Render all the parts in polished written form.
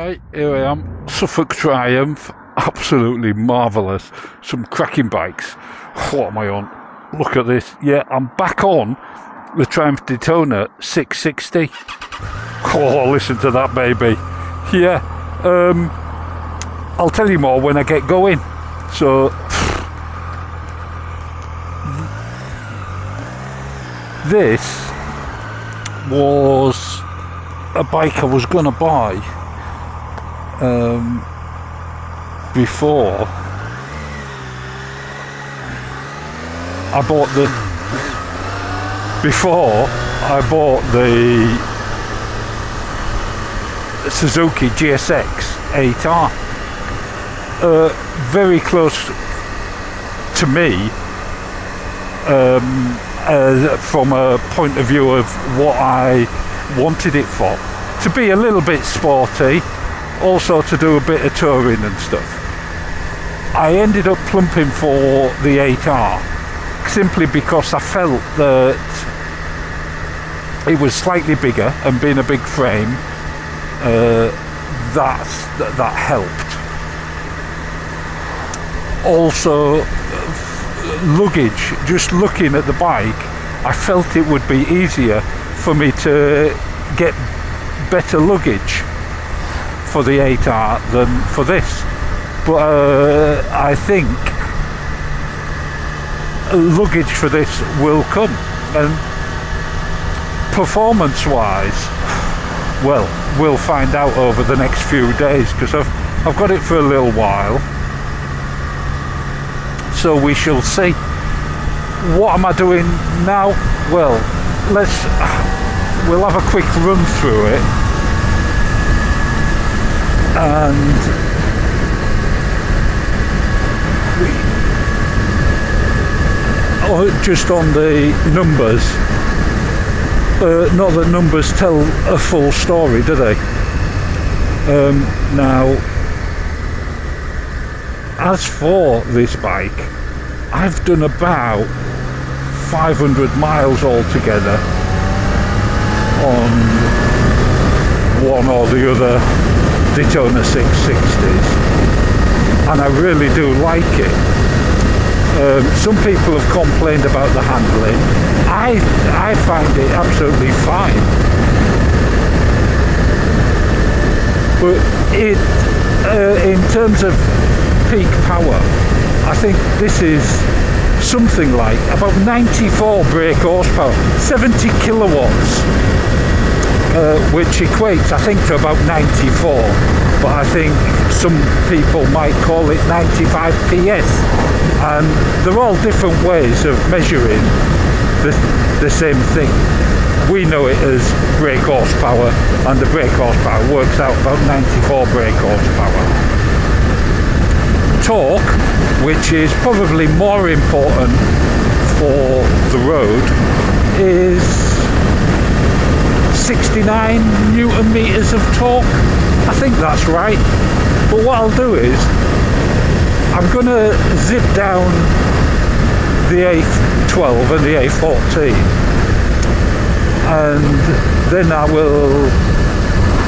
Right, here I am, Suffolk Triumph, absolutely marvellous, some cracking bikes. What am I on? Look at this, yeah, I'm back on the Triumph Daytona 660. Oh, listen to that baby. Yeah, I'll tell you more when I get going. So, this was a bike I was going to buy before I bought the Suzuki GSX-8R. Very close to me from a point of view of what I wanted it for. To be a little bit sporty, also to do a bit of touring and stuff. I ended up plumping for the 8R simply because I felt that it was slightly bigger, and being a big frame, that helped. Also, luggage, just looking at the bike, I felt it would be easier for me to get better luggage for the 8R than for this. But I think luggage for this will come, and performance wise, well, we'll find out over the next few days, because I've got it for a little while, so we shall see. What am I doing now? Well, we'll have a quick run through it, and just on the numbers, not that numbers tell a full story, do they? Now, as for this bike, I've done about 500 miles altogether on one or the other Daytona 660s, and I really do like it. Some people have complained about the handling. I find it absolutely fine. But in terms of peak power, I think this is something like about 94 brake horsepower, 70 kilowatts, which equates, I think, to about 94. But I think some people might call it 95 PS. And they're all different ways of measuring the same thing. We know it as brake horsepower, and the brake horsepower works out about 94 brake horsepower. Torque, which is probably more important for the road, is 69 newton meters of torque. I think that's right. But what I'll do is, I'm going to zip down the A12 and the A14, and then I will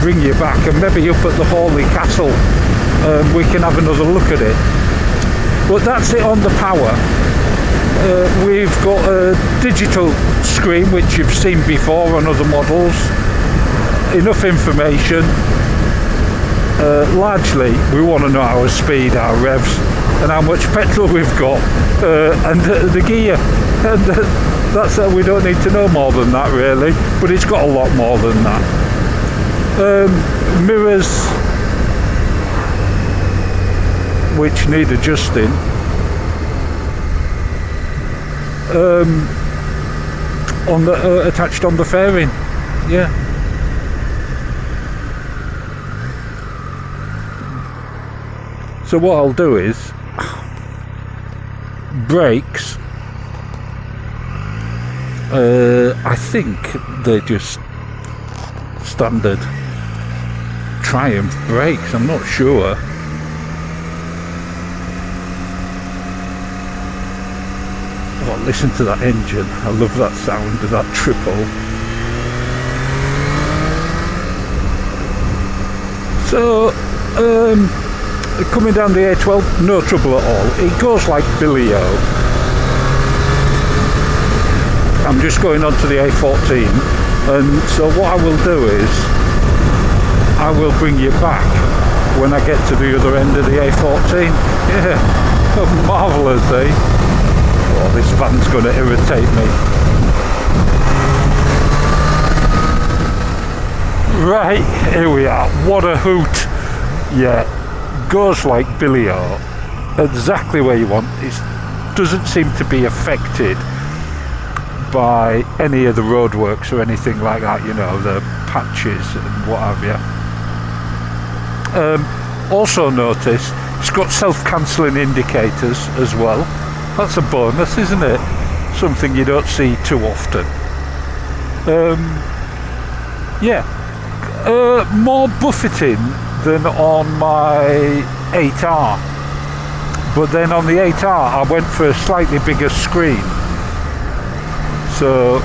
bring you back, and maybe up at the Hawley Castle we can have another look at it. But that's it on the power. We've got a digital screen, which you've seen before on other models. Enough information. Largely, we want to know our speed, our revs, and how much petrol we've got, and the gear. And that's that. We don't need to know more than that, really. But it's got a lot more than that. Mirrors, which need adjusting. On the attached on the fairing, yeah. So what I'll do is, brakes, I think they're just standard Triumph brakes, I'm not sure. Oh, listen to that engine, I love that sound of that triple. So coming down the A12, no trouble at all. It goes like Billy-O. I'm just going on to the A14, and so what I will do is I will bring you back when I get to the other end of the A14. Yeah, marvellous, eh? Oh, this van's going to irritate me. Right, here we are. What a hoot. Yeah, goes like Billy-O. Exactly where you want. It doesn't seem to be affected by any of the roadworks or anything like that, you know, the patches and what have you. Also notice it's got self-cancelling indicators as well. That's a bonus, isn't it? Something you don't see too often. Yeah, more buffeting than on my 8R, but then on the 8R I went for a slightly bigger screen, so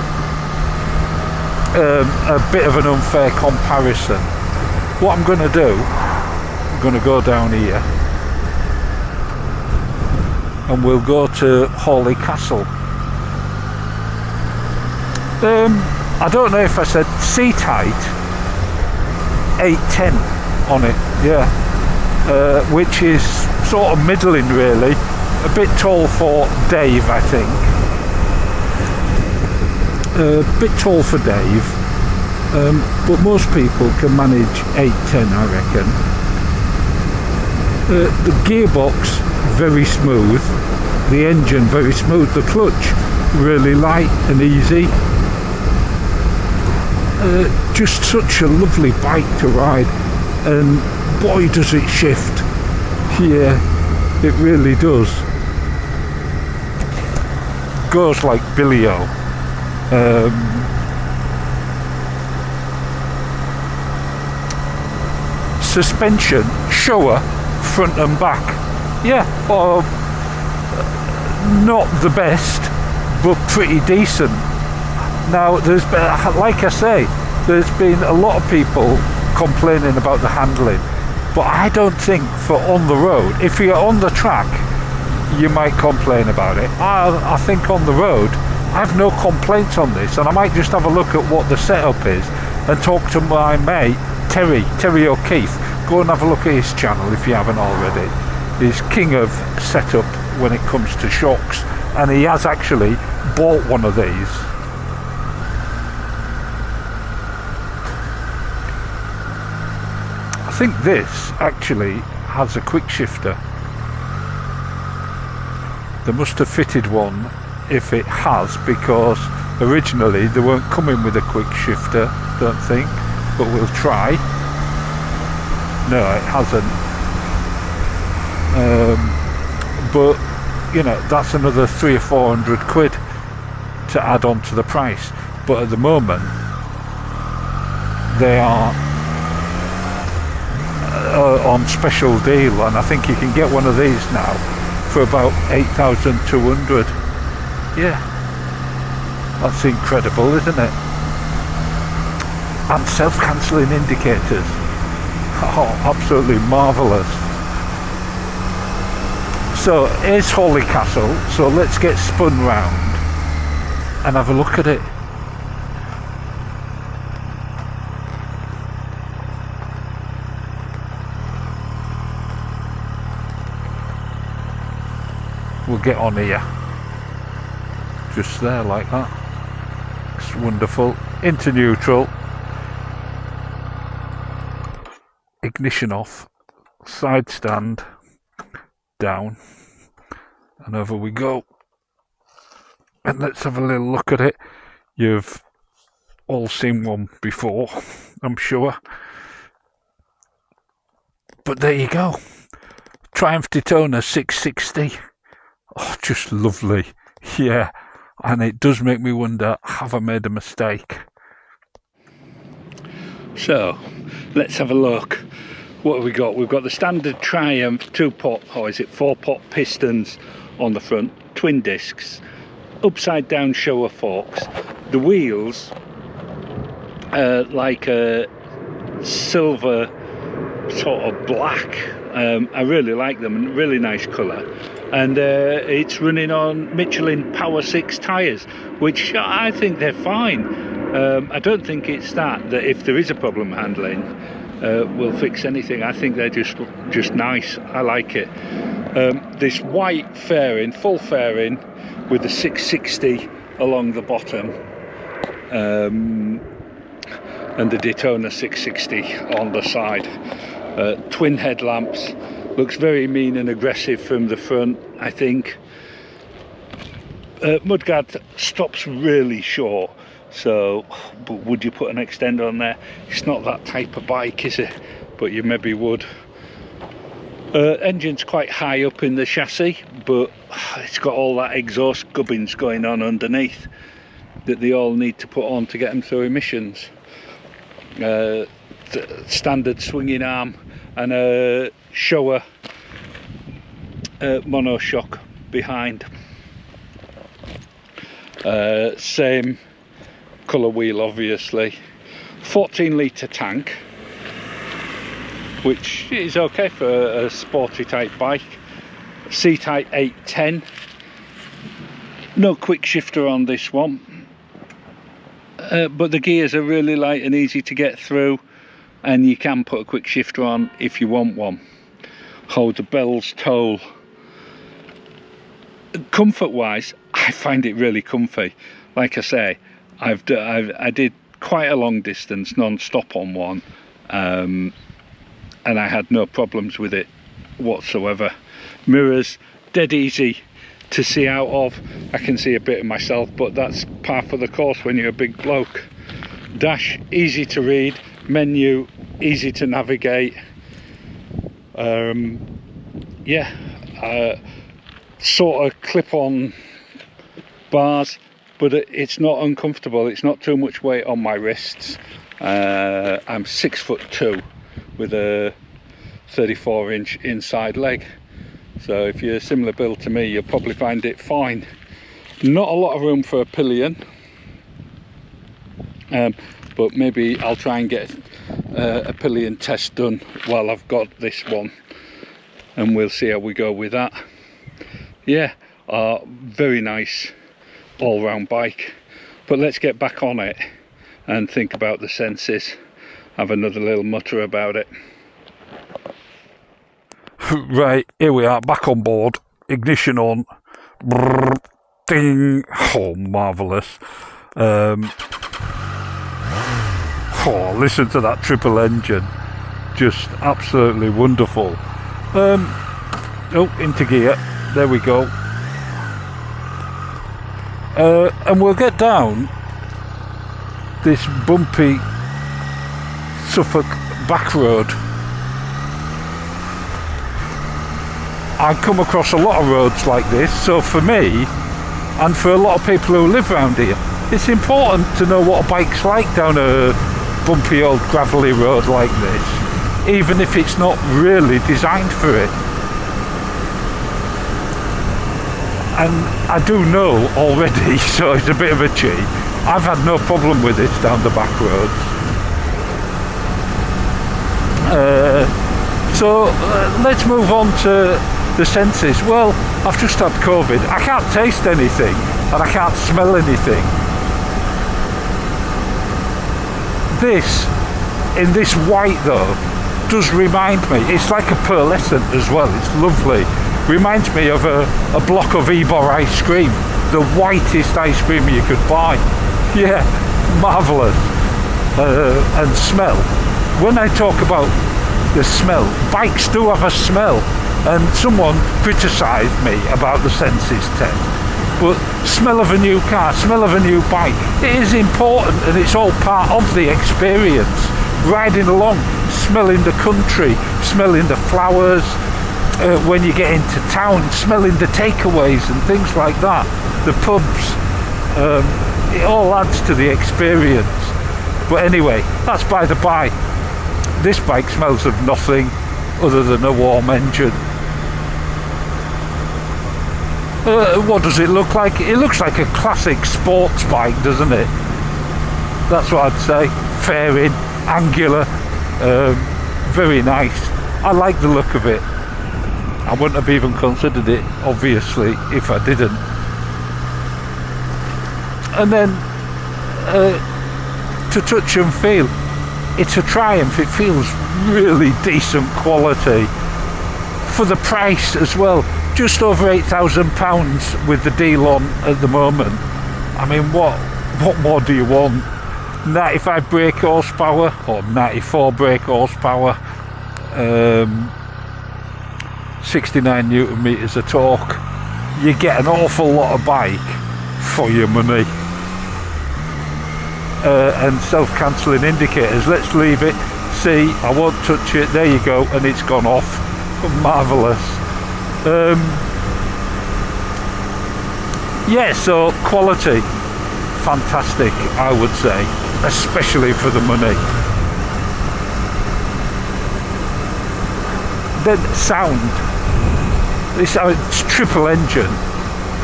a bit of an unfair comparison. What I'm going to do, I'm going to go down here and we'll go to Hawley Castle. I don't know if I said seat height 810 on it, yeah, which is sort of middling really, a bit tall for Dave, I think. A bit tall for Dave, but most people can manage 810, I reckon. The gearbox very smooth, the engine very smooth, the clutch really light and easy. Just such a lovely bike to ride, and boy does it shift. Yeah, it really does. Goes like Billy-O. Suspension Showa front and back. Yeah, well, not the best, but pretty decent. Now, there's been, like I say, there's been a lot of people complaining about the handling, but I don't think for on the road. If you're on the track, you might complain about it. I think on the road, I have no complaints on this, and I might just have a look at what the setup is and talk to my mate Terry O'Keefe. Go and have a look at his channel if you haven't already. He's king of setup when it comes to shocks, and he has actually bought one of these. I think this actually has a quick shifter. They must have fitted one if it has, because originally they weren't coming with a quick shifter, don't think, but we'll try. No, it hasn't. But you know, that's another 300 or 400 quid to add on to the price. But at the moment they are on special deal, and I think you can get one of these now for about 8,200. Yeah, that's incredible, isn't it? And self-cancelling indicators. Oh, absolutely marvellous. So here's Hawley Castle, so let's get spun round and have a look at it. We'll get on here, just there like that. It's wonderful. Into neutral, ignition off, side stand down, and over we go. And let's have a little look at it. You've all seen one before, I'm sure, but there you go. Triumph Daytona 660. Oh, just lovely. Yeah, and it does make me wonder, have I made a mistake? So let's have a look. What have we got? We've got the standard Triumph 2-pot, or is it 4-pot pistons on the front, twin discs, upside down Showa forks. The wheels like a silver sort of black. I really like them, really nice colour. And it's running on Michelin Power 6 tyres, which I think they're fine. I don't think it's that if there is a problem handling, will fix anything. I think they're just nice. I like it. This white fairing, full fairing, with the 660 along the bottom, and the Daytona 660 on the side. Twin headlamps, looks very mean and aggressive from the front, I think. Mudguard stops really short, so but would you put an extender on there? It's not that type of bike, is it? But you maybe would. Engine's quite high up in the chassis, but it's got all that exhaust gubbins going on underneath that they all need to put on to get them through emissions. Standard swinging arm and a Showa monoshock behind. Same colour wheel, obviously. 14 litre tank, which is okay for a sporty type bike. C-type 810. No quick shifter on this one, but the gears are really light and easy to get through, and you can put a quick shifter on if you want one. Holds a bell's toll. Comfort wise, I find it really comfy. Like I say, I did quite a long distance non-stop on one, and I had no problems with it whatsoever. Mirrors, dead easy to see out of. I can see a bit of myself, but that's par for the course when you're a big bloke. Dash, easy to read. Menu, easy to navigate. Sort of clip-on bars, but it's not uncomfortable. It's not too much weight on my wrists. I'm 6'2" with a 34-inch inside leg, so if you're a similar build to me, you'll probably find it fine. Not a lot of room for a pillion, but maybe I'll try and get a pillion test done while I've got this one, and we'll see how we go with that. Yeah, very nice all-round bike, but let's get back on it and think about the senses. Have another little mutter about it. Right, here we are, back on board, ignition on. Brrr, ding. Oh, marvellous. Oh, listen to that triple engine, just absolutely wonderful. Oh, into gear, there we go. And we'll get down this bumpy Suffolk back road. I come across a lot of roads like this, so for me and for a lot of people who live around here, it's important to know what a bike's like down a bumpy old gravelly road like this, even if it's not really designed for it. And I do know already, so it's a bit of a cheat, I've had no problem with this down the back roads. Let's move on to the senses. Well, I've just had COVID. I can't taste anything and I can't smell anything. This, in this white though, does remind me, it's like a pearlescent as well, it's lovely. Reminds me of a block of Ebor ice cream, the whitest ice cream you could buy. Yeah, marvellous. And smell. When I talk about the smell, bikes do have a smell, and someone criticised me about the senses test, but smell of a new car, smell of a new bike, it is important, and it's all part of the experience. Riding along, smelling the country, smelling the flowers, when you get into town, smelling the takeaways and things like that, the pubs, it all adds to the experience. But anyway, that's by the by. This bike smells of nothing other than a warm engine. What does it look like? It looks like a classic sports bike, doesn't it? That's what I'd say. Fairing, angular, very nice. I like the look of it. I wouldn't have even considered it, obviously, if I didn't. And then to touch and feel, it's a Triumph. It feels really decent quality for the price as well. Just over £8,000 with the deal on at the moment. I mean, what more do you want? 95 brake horsepower or 94 brake horsepower, 69 newton meters of torque. You get an awful lot of bike for your money. And self-cancelling indicators. Let's leave it. See, I won't touch it. There you go, and it's gone off. Marvellous. Yeah, so quality, fantastic, I would say, especially for the money. Then sound. This triple engine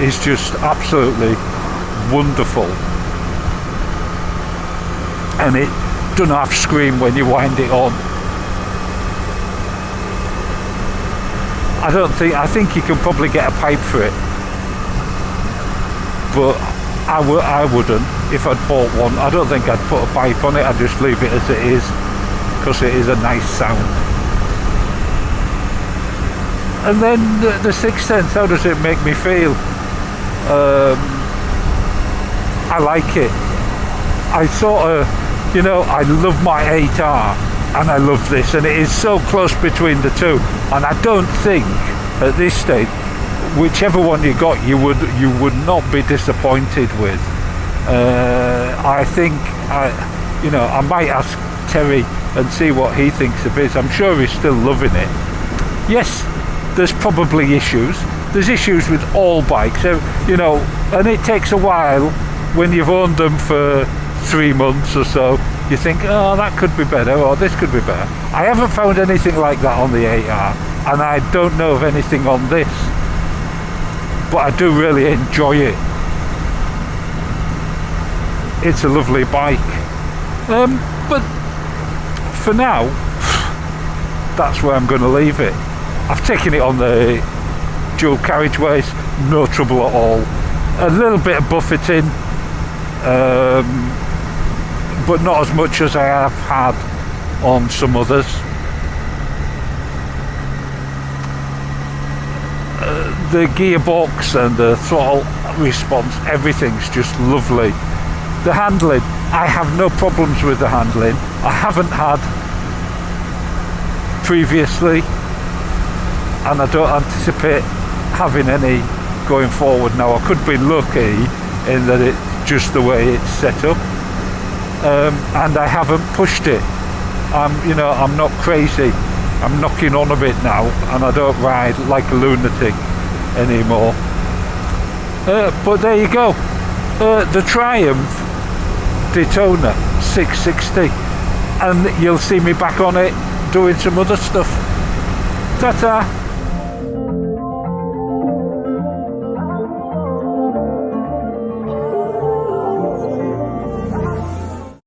is just absolutely wonderful. And it doesn't have scream when you wind it on. I think you can probably get a pipe for it, but I wouldn't if I'd bought one. I don't think I'd put a pipe on it. I'd just leave it as it is, because it is a nice sound. And then the Sixth Sense, how does it make me feel? I like it. I sort of, you know, I love my 8R and I love this, and it is so close between the two, and I don't think at this stage, whichever one you got, you would not be disappointed with. I think I might ask Terry and see what he thinks of his. I'm sure he's still loving it. Yes, there's probably issues. There's issues with all bikes, you know, and it takes a while when you've owned them for 3 months or so. You think, oh, that could be better, or this could be better. I haven't found anything like that on the 8R, and I don't know of anything on this, but I do really enjoy it. It's a lovely bike. But for now, that's where I'm going to leave it. I've taken it on the dual carriageways, no trouble at all. A little bit of buffeting, but not as much as I have had on some others. The gearbox and the throttle response, everything's just lovely. The handling, I have no problems with the handling. I haven't had previously, and I don't anticipate having any going forward now. I could be lucky in that it's just the way it's set up, and I haven't pushed it. I'm not crazy. I'm knocking on a bit now, and I don't ride like a lunatic anymore. But there you go. The Triumph Daytona 660, and you'll see me back on it doing some other stuff. Ta-ta.